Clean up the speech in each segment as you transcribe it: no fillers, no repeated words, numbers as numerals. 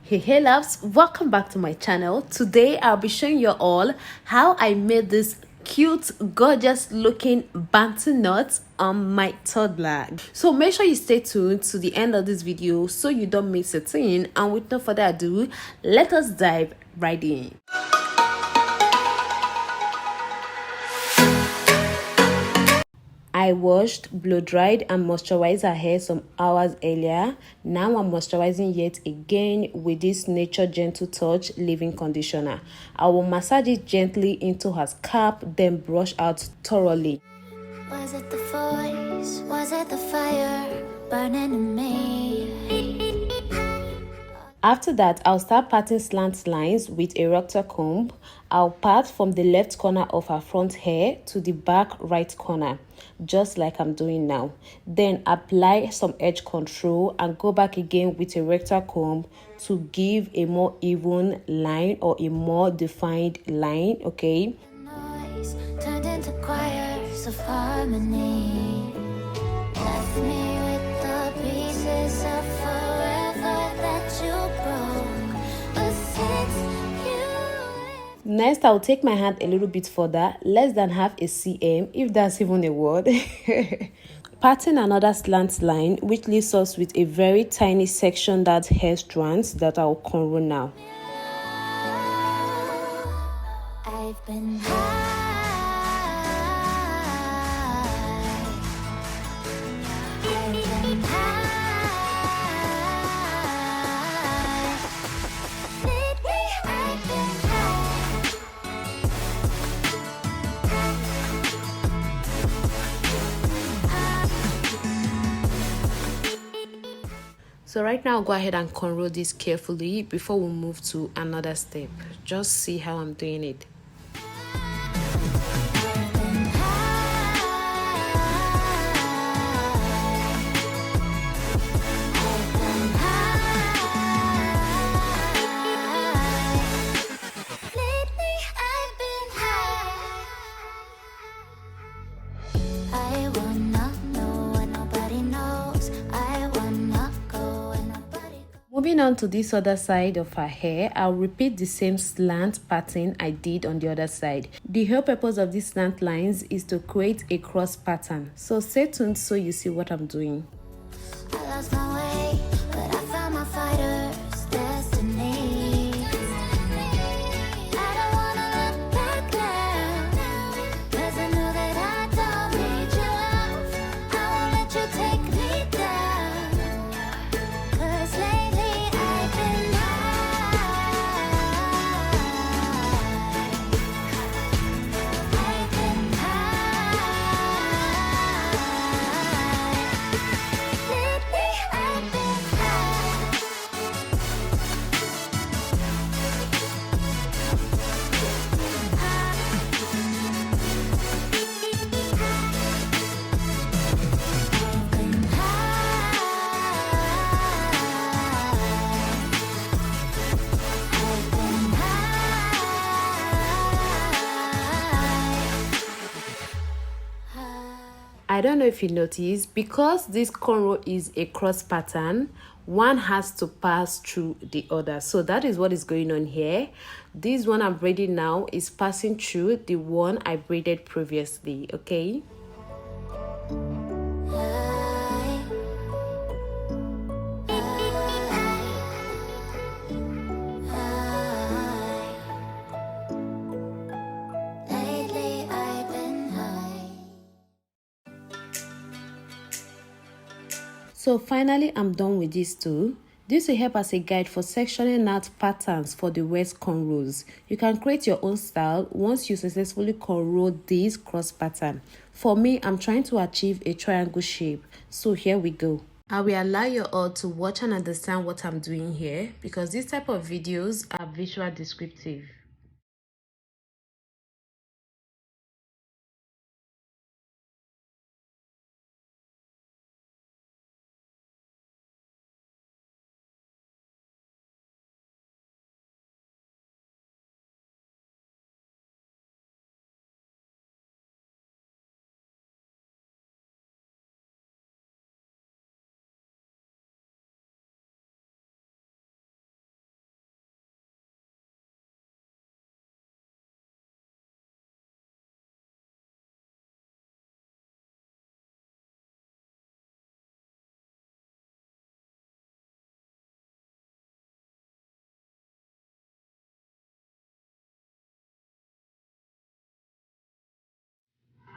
Hey loves, welcome back to my channel. Today I'll be showing you all how I made this cute, gorgeous looking Bantu knots on my toddler. So make sure you stay tuned to the end of this video so you don't miss a thing, and with no further ado, let us dive right in. I washed, blow dried and moisturized her hair some hours earlier. Now I'm moisturizing yet again with this Nature Gentle Touch leave-in conditioner. I will massage it gently into her scalp, then brush out thoroughly. Was it the voice? Was it the fire burning in me? After that, I'll start parting slant lines with a recto comb. I'll part from the left corner of her front hair to the back right corner, just like I'm doing now. Then apply some edge control and go back again with a recto comb to give a more even line or a more defined line, okay? Noise turned into choirs of harmony. Left me with the pieces of forever that you broke. But since you... Next, I'll take my hand a little bit further, less than half a cm, if that's even a word. Parting another slant line, which leaves us with a very tiny section that's hair strands that I'll cornrow now. I've been So right now, I'll go ahead and cornrow this carefully before we move to another step. Just see how I'm doing it. Moving on to this other side of her hair, I'll repeat the same slant pattern I did on the other side. The whole purpose of these slant lines is to create a cross pattern. So stay tuned so you see what I'm doing. I lost my way, but I found my fighter's destiny. I don't know if you noticed, because this cornrow is a cross pattern, one has to pass through the other. So that is what is going on here. This one I'm braiding now is passing through the one I braided previously, okay? So finally, I'm done with these two. This will help as a guide for sectioning out patterns for the waist cornrows. You can create your own style once you successfully cornrow this cross pattern. For me, I'm trying to achieve a triangle shape. So here we go. I will allow you all to watch and understand what I'm doing here, because this type of videos are visual descriptive.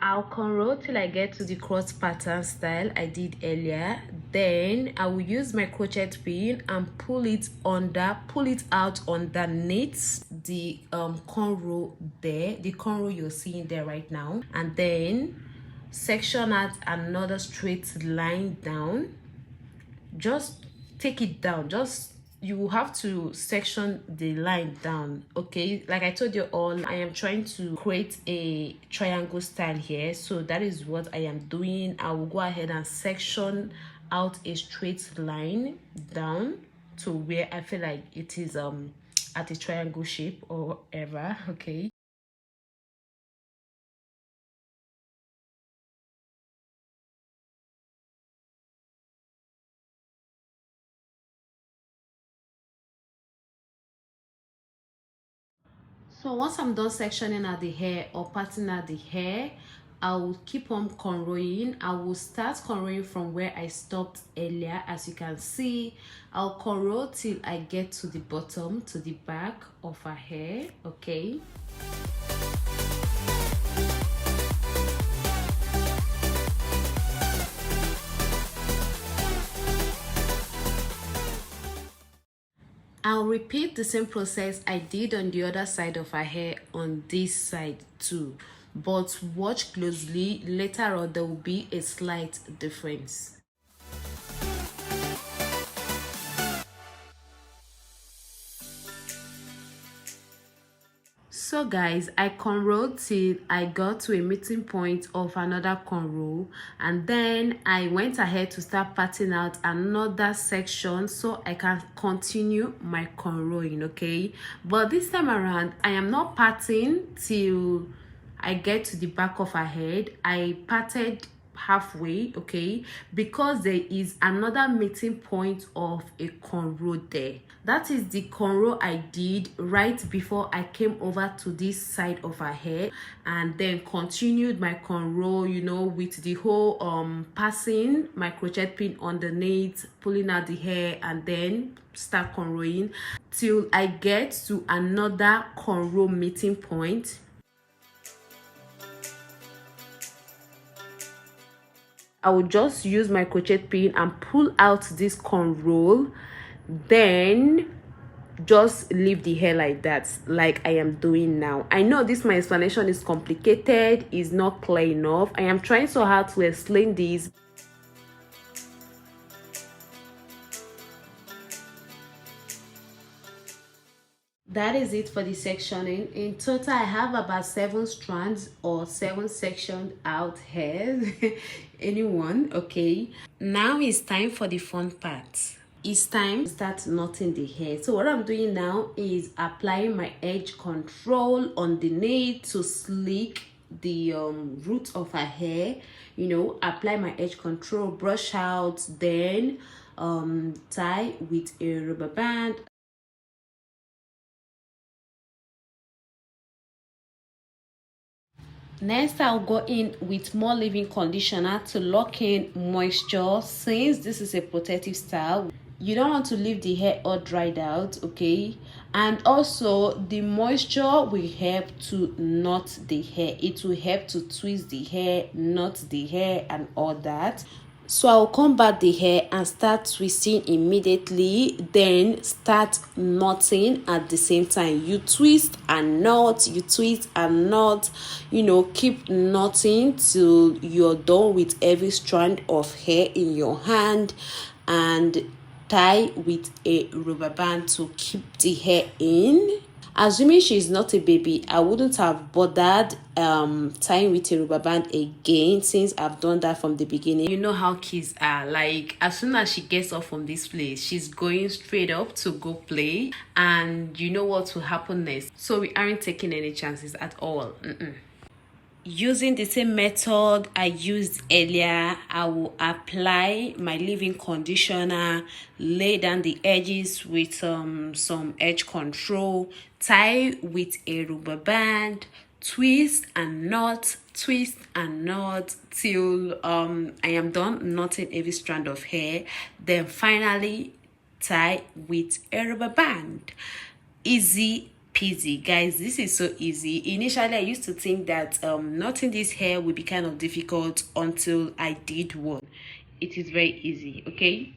I'll cornrow till I get to the cross pattern style I did earlier. Then I will use my crochet pin and pull it out underneath the cornrow there, the cornrow you're seeing there right now, and then section out another straight line down. Just take it down, you have to section the line down, okay? Like I told you all, I am trying to create a triangle style here, so that is what I am doing. I will go ahead and section out a straight line down to where I feel like it is at a triangle shape or whatever, okay? So once I'm done sectioning out the hair or parting out the hair, I will keep on cornrowing. I will start cornrowing from where I stopped earlier. As you can see, I'll cornrow till I get to the bottom, to the back of her hair, okay? I'll repeat the same process I did on the other side of her hair on this side too, but watch closely. Later on there will be a slight difference. So guys, I cornrowed till I got to a meeting point of another cornrow, and then I went ahead to start parting out another section so I can continue my cornrowing, okay? But this time around, I am not parting till I get to the back of her head. I parted halfway, okay, because there is another meeting point of a cornrow there. That is the cornrow I did right before I came over to this side of her hair, and then continued my cornrow, you know, with the whole passing my crochet pin underneath, pulling out the hair, and then start cornrowing till I get to another cornrow meeting point. I will just use my crochet pin and pull out this cornrow, then just leave the hair like that, like I am doing now. I know this my explanation is complicated, is not clear enough. I am trying so hard to explain this. That is it for the sectioning. In total, I have about 7 strands or 7 sectioned out hairs. Anyone, okay? Now it's time for the fun part. It's time to start knotting the hair. So what I'm doing now is applying my edge control underneath to slick the root of her hair. You know, apply my edge control, brush out, then tie with a rubber band. Next, I'll go in with more leave-in conditioner to lock in moisture. Since this is a protective style, you don't want to leave the hair all dried out, okay? And also, the moisture will help to knot the hair. It will help to twist the hair, knot the hair, and all that. So I'll come back the hair and start twisting immediately, then start knotting at the same time. You twist and knot, you twist and knot, you know, keep knotting till you're done with every strand of hair in your hand, and tie with a rubber band to keep the hair in. Assuming she's not a baby, I wouldn't have bothered tying with a rubber band again, since I've done that from the beginning. You know how kids are, like as soon as she gets off from this place, she's going straight up to go play, and you know what will happen next. So we aren't taking any chances at all. Using the same method I used earlier, I will apply my leave-in conditioner, lay down the edges with some edge control, tie with a rubber band, twist and knot till I am done knotting every strand of hair. Then finally tie with a rubber band. Easy peasy. Guys, this is so easy. Initially I used to think that knotting this hair would be kind of difficult until I did one. It is very easy. Okay.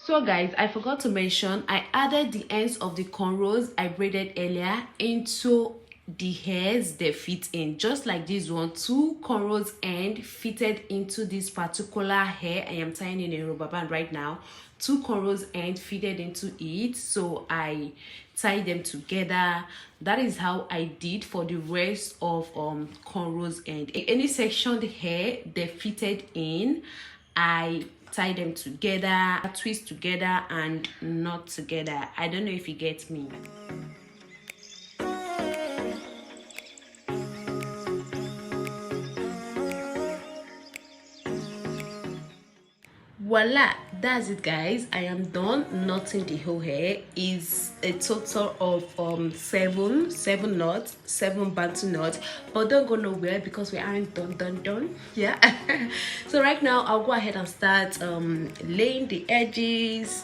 So guys, I forgot to mention, I added the ends of the cornrows I braided earlier into the hairs they fit in, just like this one. 2 cornrows end fitted into this particular hair I am tying in a rubber band right now. 2 cornrows end fitted into it, so I tied them together. That is how I did for the rest of cornrows end. Any sectioned hair they fitted in, I tie them together, twist together, and knot together. I don't know if you get me. Voila, that's it guys. I am done knotting the whole hair. Is a total of 7 knots, 7 bantu knots, but don't go nowhere because we aren't done. Yeah. So right now I'll go ahead and start laying the edges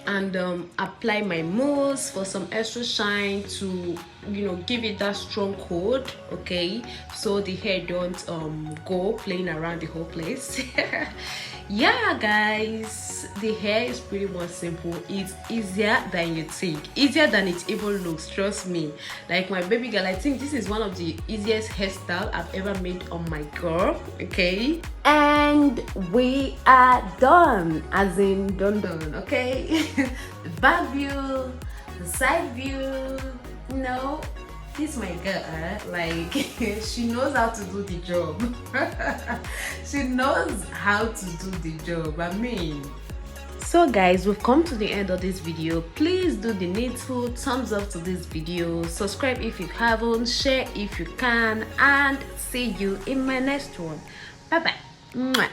and apply my mousse for some extra shine to, you know, give it that strong coat. Okay, so the hair don't go playing around the whole place. Yeah guys, the hair is pretty much simple. It's easier than you think, easier than it even looks, trust me. Like my baby girl, I think this is one of the easiest hairstyle I've ever made on my girl. Okay, and we are done, as in done. Okay. The back view, the side view, you know, this my girl, like she knows how to do the job. She knows how to do the job. I mean, so guys, we've come to the end of this video. Please do the needful, thumbs up to this video, subscribe if you haven't, share if you can, and see you in my next one. Bye bye. Mwah.